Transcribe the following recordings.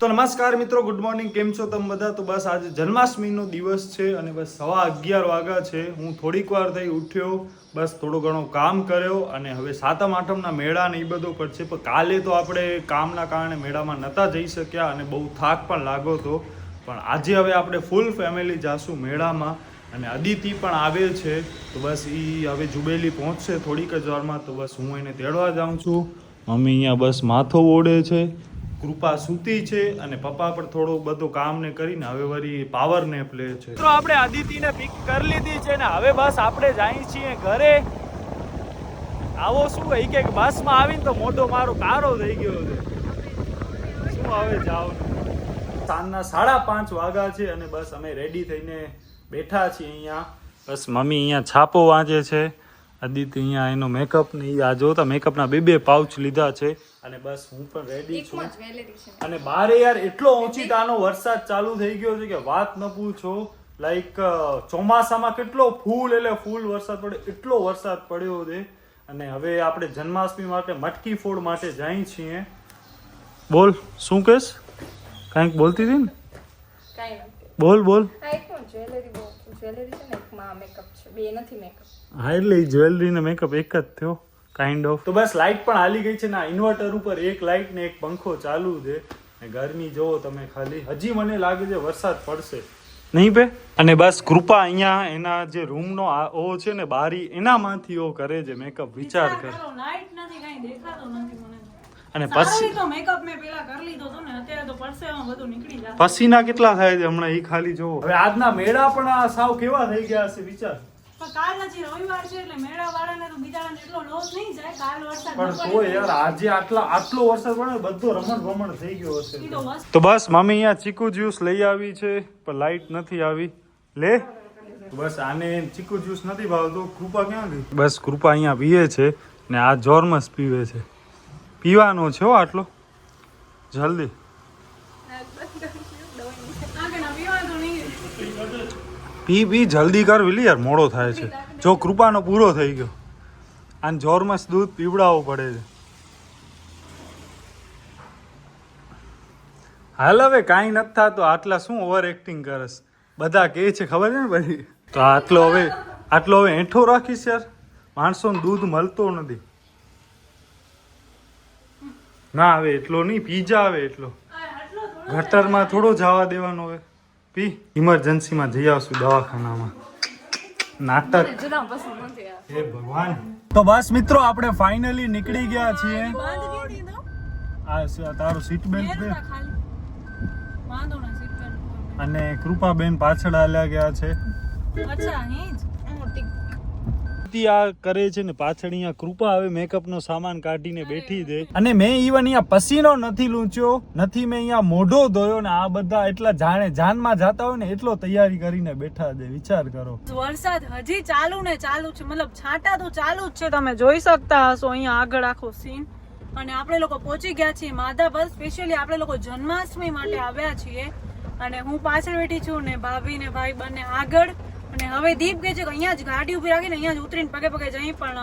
તો નમસ્કાર મિત્રો, ગુડ મોર્નિંગ. કેમ છો તમે બધા? તો બસ આજે જન્માષ્ટમીનો દિવસ છે અને બસ 11:15 વાગ્યા છે. હું થોડીક વાર થઈ ઉઠ્યો, બસ થોડું ઘણું કામ કર્યો અને હવે સાતમ આઠમના મેળા ને એ બધું પડશે. પણ કાલે તો આપણે કામના કારણે મેળામાં નહોતા જઈ શક્યા અને બહુ થાક પણ લાગ્યો હતો. પણ આજે હવે આપણે ફૂલ ફેમિલી જાશું મેળામાં અને અદિતિ પણ આવે છે. તો બસ એ હવે જુબેલી પહોંચશે થોડીક જ વારમાં. તો બસ હું એને તેડવા જાઉં છું. મમ્મી અહીંયા બસ માથો ઓળે છે, કૃપા સૂતી છે અને પપ્પા પણ થોડું બધું કામ ને કરીને હવે વળી પાવર નેપ લે છે. તો આપણે અદિતિને પિક કરી લીધી છે ને હવે બસ આપણે જઈએ છીએ ઘરે. આવો શું ભાઈ કે બસમાં આવીને તો મોઢો મારો કાળો થઈ ગયો છે. શું હવે જાવ. સાંજના 5:30 વાગ્યા છે અને બસ અમે રેડી થઈને બેઠા છીએ અહીંયા. બસ મમ્મી અહીંયા છાપો વાંચે છે, અદિતિ અહીંયા એનો મેકઅપ ને આ જોતા મેકઅપના બે પાઉચ લીધા છે અને બસ હું પણ રેડી છું. અને બારે યાર એટલો ઓચિતાનો વરસાદ ચાલુ થઈ ગયો છે કે વાત ન પૂછો. લાઈક ચોમાસામાં કેટલો ફૂલ વરસાદ પડે એટલો વરસાદ પડ્યો છે. અને હવે આપણે જન્માષ્ટમી માટે મટકી ફોડ માટે જઈએ છીએ. બોલ શું કહેશ? કાંઈક બોલતી હતી ને? બોલ હા, એટલે જ્વેલરી ને મેકઅપ એક જ થયો કાઇન્ડ ઓફ. તો બસ લાઇટ પણ હાલી ગઈ છે ને ઇન્વર્ટર ઉપર એક લાઇટ ને એક પંખો ચાલુ છે. ગરમી જોવો તમે ખાલી. હજી મને લાગે છે વરસાદ પડશે નહીં બે. અને બસ કૃપા અહીંયા એના જે રૂમનો ઓ છે ને બારી એનામાંથી ઓ કરે છે મેકઅપ. વિચાર કર. લાઇટ નથી, કાઈ દેખાતું નથી મને. અને પછી તો મેકઅપ મે પેલા કરી લીધો તો ને અત્યારે તો પરસેવામાં બધું નીકળી જાય. પસીના કેટલા થાય છે હમણાં ઈ ખાલી જોવો. હવે આજના મેળા પણ આ સાવ કેવા થઈ ગયા હશે વિચાર. પણ કાલ હજી રવિવાર છે એટલે મેળા વાળાને તો બિચારાને એટલો લોસ નહીં જાય. કાલ વરસાદ પણ તો યાર આજે આટલો વરસાદ પડે બધો રમણ થઈ ગયો હશે. તો બસ મમ્મી અહીંયા ચીકુ જ્યુસ લઈ આવી છે પણ લાઈટ નથી આવી. લે બસ આને ચીકુ જ્યુસ નથી ભાવતો. કૃપા ક્યાં ગઈ? બસ કૃપા અહીંયા પીએ છે ને આ જોરમસ પીવે છે. પીવાનો છે હો આટલો જલ્દી. પી જલ્દી કર વિલી યાર, મોડો થાય છે. જો કૃપાનો પૂરો થઈ ગયો. આને જોરમસ દૂધ પીવડાવવું પડે છે. હાલ હવે કાંઈ નથી થતું. આટલા શું ઓવર એક્ટિંગ કરસ? બધા કહે છે ખબર છે ને બધી. તો આટલો હવે એઠો રાખીશ યાર. માણસોને દૂધ મળતો નથી. ના આવે એટલો નહીં, પીઝા આવે એટલો. ગટરમાં થોડો જવા દેવાનો હોય. પી ઇમરજન્સીમાં જઈ આવશું દવાખાનામાં. નાટક. હે ભગવાન. તો બસ મિત્રો આપણે ફાઇનલી નીકળી ગયા છીએ. આ તારું સીટ બેલ્ટ દે. અને કૃપાબેન પાછળ હાલ્યા ગયા છે. આ કરે છે ને પાછળ અહીંયા કૃપા હવે મેકઅપ નો સામાન કાઢીને બેઠી છે. અને મેં ઈવન અહીંયા પસીનો નથી લૂંચ્યો, નથી મેં અહીંયા મોઢો ધોયો ને આ બધા એટલા જાનમાં જાતા હોય ને એટલો તૈયારી કરીને બેઠા છે. વિચાર કરો. વરસાદ હજી ચાલુ છે, મતલબ છાંટા તો ચાલુ જ છે. તમે જોઈ શકતા હશો અહીંયા આગળ આખો સીન. અને આપણે લોકો પહોંચી ગયા છીએ માધાપર. સ્પેશિયલી આપણે લોકો જન્માષ્ટમી માટે આવ્યા છીએ. અને હું પાછળ બેઠી છું ને ભાભી ને ભાઈ બંને આગળ. અને હવે દીપ કહે છે કે અહીંયા જ ગાડી ઉભી રાખીને અહીંયા જ ઉતરીને પગે જઈ. પણ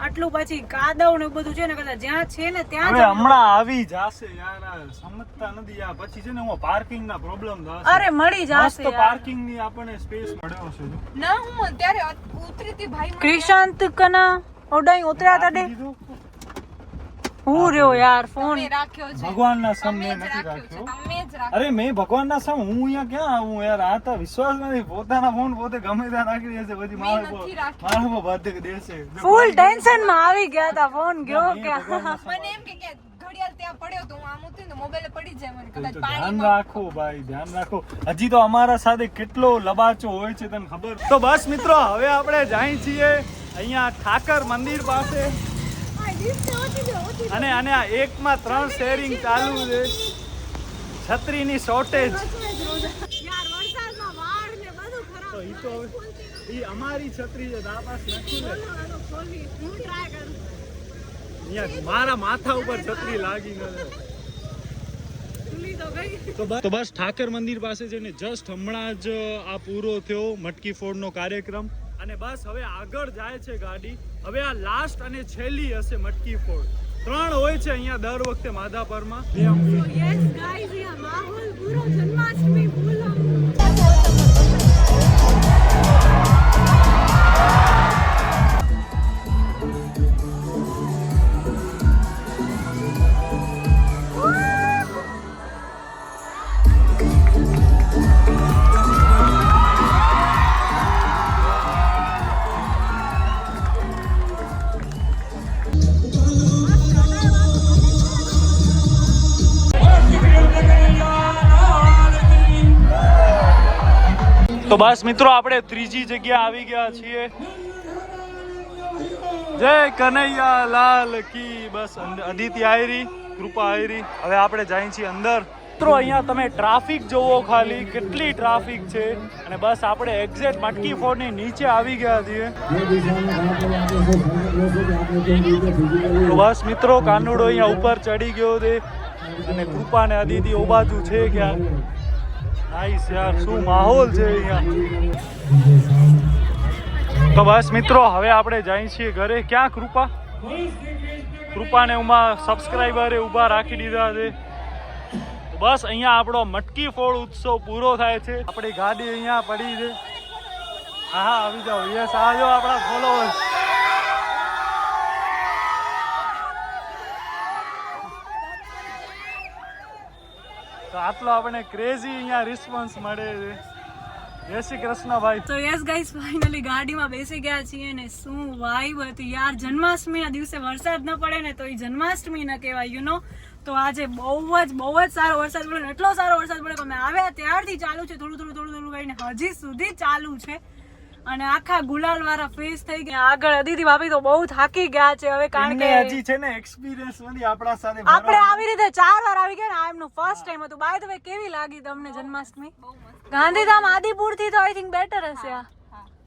આટલું પછી કાદવ ને બધું છે ને કદાચ જ્યાં છે ને ત્યાં જ હમણાં આવી જશે યાર. સમજતા નથી યાર. પછી છે ને હું પાર્કિંગ ના પ્રોબ્લેમ થશે. અરે મળી જશે તો પાર્કિંગ ની આપણને સ્પેસ મળ્યો છે ના. હું અત્યારે ઉતરી હતી ભાઈ. ક્રિશાંત કના ઓડાઈ ઉતર્યા હતા દે. હું રહ્યો યાર ફોન રાખ્યો છે. ભગવાનના સમ મેં નથી રાખ્યો. તમે જ રાખ્યો. અરે મેં ભગવાનના સમ હું અહીંયા ક્યાં આવું યાર. આ તો વિશ્વાસ નથી. પોતાના ફોન પોતે ગમે ત્યાં રાખી દેશે. પછી મારો બાધક દેશે. ફૂલ ટેન્શન માં આવી ગયા હતા. ફોન ગયો ક્યાં? મને એમ કે ઘડિયાળ ત્યાં પડ્યો તો હું આમ ઉતરી તો મોબાઈલ પડી જાય. મને કદાચ ધ્યાન રાખો ભાઈ, ધ્યાન રાખો. હજી તો અમારા સાથે કેટલો લબાચો હોય છે તને ખબર. તો બસ મિત્રો હવે આપણે જાય છીએ અહીંયા ઠાકર મંદિર પાસે. અને આ 1માં 3 શેરિંગ ચાલુ છે. છત્રીની શોર્ટેજ. તો ઈ અમારી છત્રી છે. આ પાસ નથી લે. અહીંયા મારા માથા ઉપર છત્રી લાગી ગઈ. તો બસ ઠાકર મંદિર પાસે છે ને જસ્ટ હમણાં જ આ પૂરો થયો મટકી ફોડનો કાર્યક્રમ. અને બસ હવે આગળ જાય છે ગાડી. હવે આ લાસ્ટ અને છેલ્લી હશે મટકી ફોડ. 3 હોય છે અહીંયા દર વખતે માધાપરમાં. યસ ગાઈઝ યા માહોલ પૂરો જન્માષ્ટમી ફૂલો. તો બસ મિત્રો આપણે ત્રીજી જગ્યા આવી ગયા છીએ. જય કનૈયા લાલ કી. બસ અદિતિ આયરી, કૃપા આયરી. હવે આપણે જઈએ છીએ અંદર. મિત્રો અહીંયા તમે ટ્રાફિક જોવો, ખાલી કેટલી ટ્રાફિક છે. અને બસ આપણે એક્ઝેક્ટ મટકી ફોર્ટ ની નીચે આવી ગયા છીએ. તો બસ મિત્રો કાનુડો અહીંયા ઉપર ચડી ગયો છે અને કૃપા ને અદિતિ ઓ બાજુ છે ક્યાં. નાઈસ યાર, શું માહોલ છે અહીંયા. તો બસ મિત્રો હવે આપણે જઈએ છીએ ઘરે. ક્યાં કૃપા? કૃપાને ઉમાં સબસ્ક્રાઈબરે ઊભા રાખી દીધા છે. બસ અહીંયા આપણો મટકી ફોડ ઉત્સવ પૂરો થાય છે. આપણી ગાડી અહીંયા પડી છે. હા આવી જાઓ. યસ આવજો આપણા ફોલોવર્સ. તો આટલો આપણે ક્રેઝી અહીંયા રિસ્પોન્સ મળે છે. જય શ્રી કૃષ્ણ ભાઈ. તો યસ ગાઈસ ફાઇનલી ગાડીમાં બેસી ગયા છીએ ને શું વાઇબ હતી યાર. જન્માષ્ટમીના દિવસે વરસાદ ન પડે ને તો એ જન્માષ્ટમી ન કહેવાય યુ નો. તો આજે બહુ જ સારો વરસાદ પડ્યો. એટલો સારો વરસાદ પડ્યો કે અમે આવ્યા ત્યારથી ચાલુ છે, થોડું કરીને હજી સુધી ચાલુ છે. અને આખા ગુલાલ વાળા ફેસ થઈ ગયા. આગળ અદિતિ ભાભી તો બહુ થાકી ગયા છે હવે, કારણ કે હજી છે ને એક્સપિરિયન્સ નથી આપણા સાથે. આપણે આવી રીતે 4 વાર આવી ગયા ને. આ એમનું ફર્સ્ટ ટાઈમ હતું. બાય ધ વે કેવી લાગી તમને જન્માષ્ટમી? ગાંધીધામ આદિપુર થી તો આઈ થિંક બેટર હશે.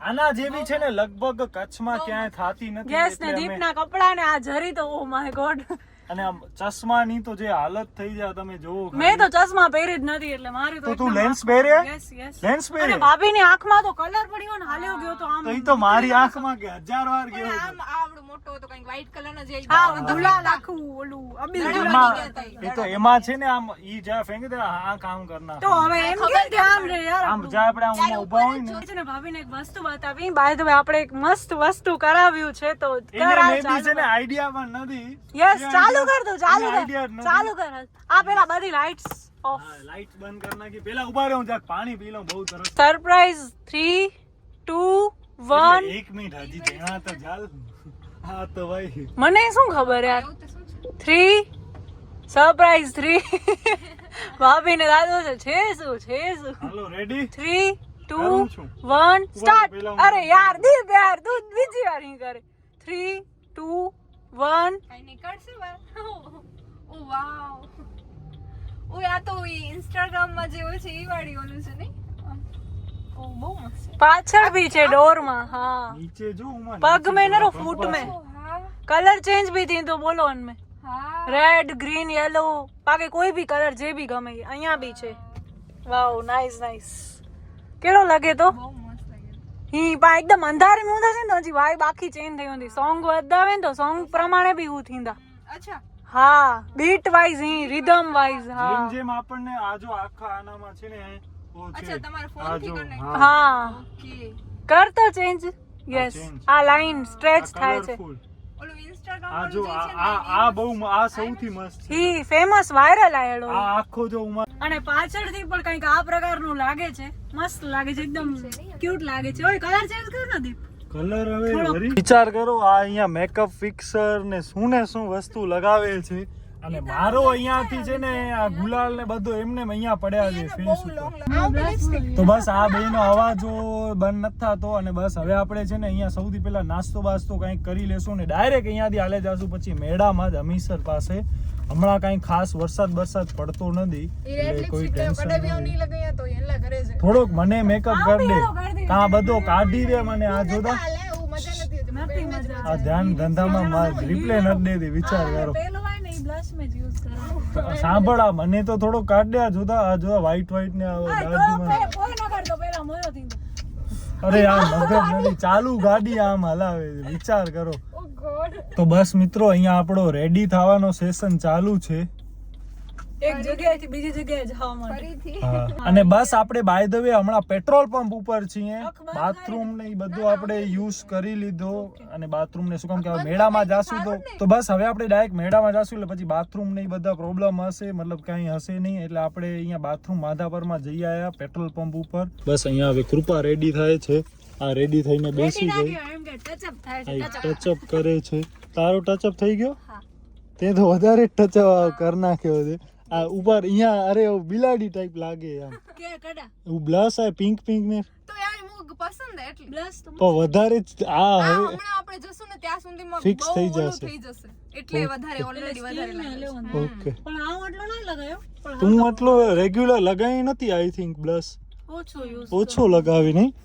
આના જેવી છે ને લગભગ કચ્છમાં ક્યાંય થાતી નથી. યસ ને દીપના કપડા ને આ જરી તો ઓ માય ગોડ. અને આમ ચશ્માની તો જે હાલત થઈ જાય તમે જોવો. મેં તો ચશ્મા પહેરી જ નથી એટલે મારી તો તું લેન્સ પહેર્યા? Yes yes. લેન્સ પહેર્યા? અને ભાભીની આંખમાં તો કલર પડ્યો ને હાલ્યો ગયો તો આમ. તો ઈ તો મારી આંખમાં કે 1000 વાર ગયો છે. આમ આવડો મોટો હતો કંઈક વ્હાઈટ કલર નો જે હા ગુલાલ આખું ઓલું અબીલ ગુલાલ. એમાં એ તો એમાં છે ને આમ ઈ જ્યાં ફેંકી દે આ કામ કરના. તો હવે એમ કે ધ્યાન રે યાર. આમ જ્યાં આપણે આમ ઊભા હોય ને છે ને ભાભીને એક વસ્તુ બતાવી. બાય ધ વે આપણે એક મસ્ત વસ્તુ કરાવ્યું છે તો એને મેબી છે ને આઈડિયા પણ નથી. યસ ચાલુ કર દો. ચાલુ idea જ નથી. ચાલુ કર. આ પેલા બધી લાઇટ્સ ઓફ. લાઈટ બંધ કરી નાખી. પેલા ઉભા રહો, હું જરાક પાણી પી લઉં. બહુ સરસ. સરપ્રાઈઝ 3 2 1. એક મિનિટ હજી જેણા તો ચાલ. હા તો ભાઈ મને શું ખબર યાર. 3 સરપ્રાઈઝ 3 ભાભીને દાદો છે શું હાલો રેડી. 3 2 કરું છું. 1 સ્ટાર્ટ. પેલા અરે યાર દીપ યાર તું બીજી વાર નહીં કરે. 3 2 1. કઈ નીકળશે વાર. ઓ વાવ. ઓ આ તો ઇન્સ્ટાગ્રામ માં જે હોય છે એ વાળી ઓલું છે ને. ઓ બહુ મસ્ત છે. પાછળ भी છે डोर માં. हाँ નીચે જો ઉમા पग में न रो फुट में ઓ હા कलर चेंज भी थी तो बोलो उनमें હા रेड ग्रीन येलो बाकी कोई भी कलर जे भी गमे અહીંયા भी છે. વાવ નાઈસ નાઈસ. કેવો લાગે તો? બહુ મસ્ત લાગે. હી પા એકદમ અંધારી નું થશે ને તો હજી વાઈબ આખી ચેન્જ થઈ હતી. સોંગ વદાવે ને તો સોંગ પ્રમાણે બી હું થીંદા. અચ્છા હા બીટ વાઇઝ હી રિધમ વાઇઝ. હા જેમ જેમ આપણને આ જો આખા આનામાં છે ને ઓ છે. અચ્છા તમારા ફોન થી આ જો, કરને. હા. હા ઓકે કર તો ચેન્જ. Yes change. આ લાઈન સ્ટ્રેચ આ થાય છે. colourful. ઓલું ઇન્સ્ટાગ્રામ આ વાળું જો જે છે ને આ બહુ આ સૌથી મસ્ત છે. હી ફેમસ વાયરલ આયેલો. આ આખો જો ઉમા અને પાછળથી પણ કંઈક આ પ્રકારનું લાગે છે. મસ્ત લાગે છે એકદમ ક્યુટ લાગે છે. ઓય કલર ચેન્જ કર ને દીપ. કલર હવે વરી વિચાર કરો. આ અહીંયા મેકઅપ ફિક્સર ને શું વસ્તુ લગાવે છે. અને મારો અહીંયાથી છે ને આ ગુલાલ ને બધું એમને અહીંયા પડ્યા છે ફેસ ઉપર. તો બસ આ બેનો અવાજો બંધ નથી થતો. અને બસ હવે આપણે છે ને અહીંયા સૌથી પહેલા નાસ્તો બાસ્તો કંઈક કરી લેશું ને ડાયરેક્ટ અહીંયાથી હાલે જશું પછી મેળામાં જ હમીસર પાસે. હમણાં કંઈ ખાસ વરસાદ પડતો નથી એટલે કોઈ ટેન્શન નથી. લગાયા તો એલા કરે છે. થોડોક મને મેકઅપ કરી દે. આ બધો કાઢી દે મને. આ જોતા લે ઓ મજા નથી આવતી. નથી મજા. આ ધ્યાન ધંધામાં રિપ્લે નથી દેતી. વિચાર કરો. પેલો હોય ને ઈ બ્લશ મેં જ યુઝ કરે. સાંભળ આ મને તો થોડો કાઢ દે. આ જોતા આ જોતા વ્હાઈટ ને આ દાઢીમાં. કોઈ ન કરતો પેલા મોયો થી. અરે આ મગજ નથી ચાલુ. ગાડી આમ હલાવે છે. વિચાર કરો. ઓ ગોડ તો બસ મિત્રો અહીંયા આપણો રેડી થવાનો સેશન ચાલુ છે. એક જગ્યાએથી બીજી જગ્યાએ જવા માટે. ફરીથી હા. અને બસ આપણે બાય ધ વે હમણાં પેટ્રોલ પંપ ઉપર છીએ. અખબાર બાથરૂમ ને ઈ બધું આપણે યુઝ કરી લીધો અને બાથરૂમ ને શું કામ કે હવે મેળામાં જાશું તો બસ હવે આપણે ડાયરેક્ટ મેળામાં જાશું એટલે પછી બાથરૂમ ને ઈ બધા પ્રોબ્લેમ હશે, મતલબ કાંઈ હશે નહીં, એટલે આપણે અહીંયા બાથરૂમ માધાપરમાં જઈ આયા પેટ્રોલ પંપ ઉપર. બસ અહીંયા હવે કૃપા રેડી થાય છે. આ રેડી થઈને બેસી ગઈ. એમ કે ટચઅપ થાય છે. આ ટચઅપ કરે છે. તારો ટચઅપ થઈ ગયો? હા. તે તો વધારે ટચઅપ કરી નાખ્યો છે. આ ઉપર અહીંયા અરે બિલાડી ટાઈપ લાગે આમ. કે કડા એવું બ્લશ આ પિંક પિંક ને તો યાર મુગ પસંદ હે એટલે બ્લશ તો પણ વધારે જ આ હવે હમણાં આપણે જશું ને ત્યાં સુધીમાં Fix બહુ થઈ ઓલું જશે. થઈ જશે એટલે વધારે ઓલરેડી વધારે લાગે છે. ઓકે. પણ આવું આટલો નહીં લગાયો, પણ તું આટલો રેગ્યુલર લગાવી નથી આઈ થિંક બ્લશ ઓછો યુઝ ઓછો લગાવી નહીં,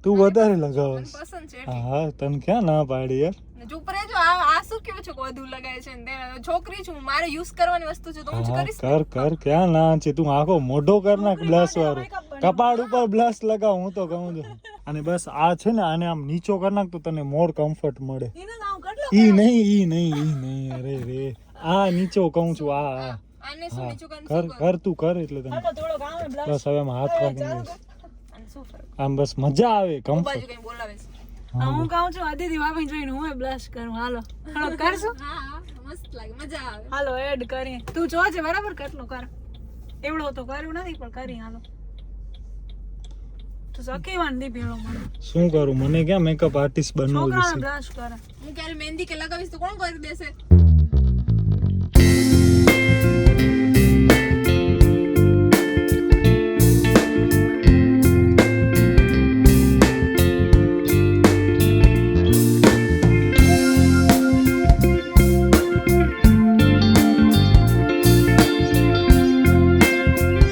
તું વધારે લગાવસ. મને પસંદ છે એટલે. હા તને ક્યાં ના પાડી યાર. ને ચૂપ રહેજો. આ શું કેવું છે કે વધુ લગાય છે ને તે છોકરી છું, મારે યુઝ કરવાની વસ્તુ છે તો હું જ હા કરીશ. કર ક્યાં ના છે. તું આખો મોઢો કર નાખ બ્લશ વાળો. કપાળ ઉપર બ્લશ લગાવ હું તો કહું છું. અને બસ આ છે ને આને આમ નીચો કર નાખ તો તને મોર કમ્ફર્ટ મળે. એને આવું કેટલો ઈ નહીં અરે રે આ નીચો કહું છું. આ આને શું નીચું કરીને કર શું કરું? કર તું કર એટલે તને આટલો થોડો કામ હે બ્લશ. બસ હવે આમ હાથ રાખીને બસ. આને શું ફરક? આમ બસ મજા આવે બાજુ કમ્ફર્ટ. કઈ બોલાવે છે. હું કહું છું અદિતિ ભાભી જોઈને હું બ્લશ કરું. હાલો થોડો કરશું. હા મસ્ત લાગે, મજા આવે. હાલો એડ કરીએ. તું જોજે બરાબર કેટલો કર. એવડો તો કર્યું નથી પણ કરી. હાલો તો સકીવાન દી ભેળો મને. શું કરું, મને ક્યાં મેકઅપ આર્ટિસ્ટ બનવું છોકરાને છે. બ્લશ કરે. હું ક્યારે મહેંદી કે લગાવીશ તો કોણ કરી દેશે?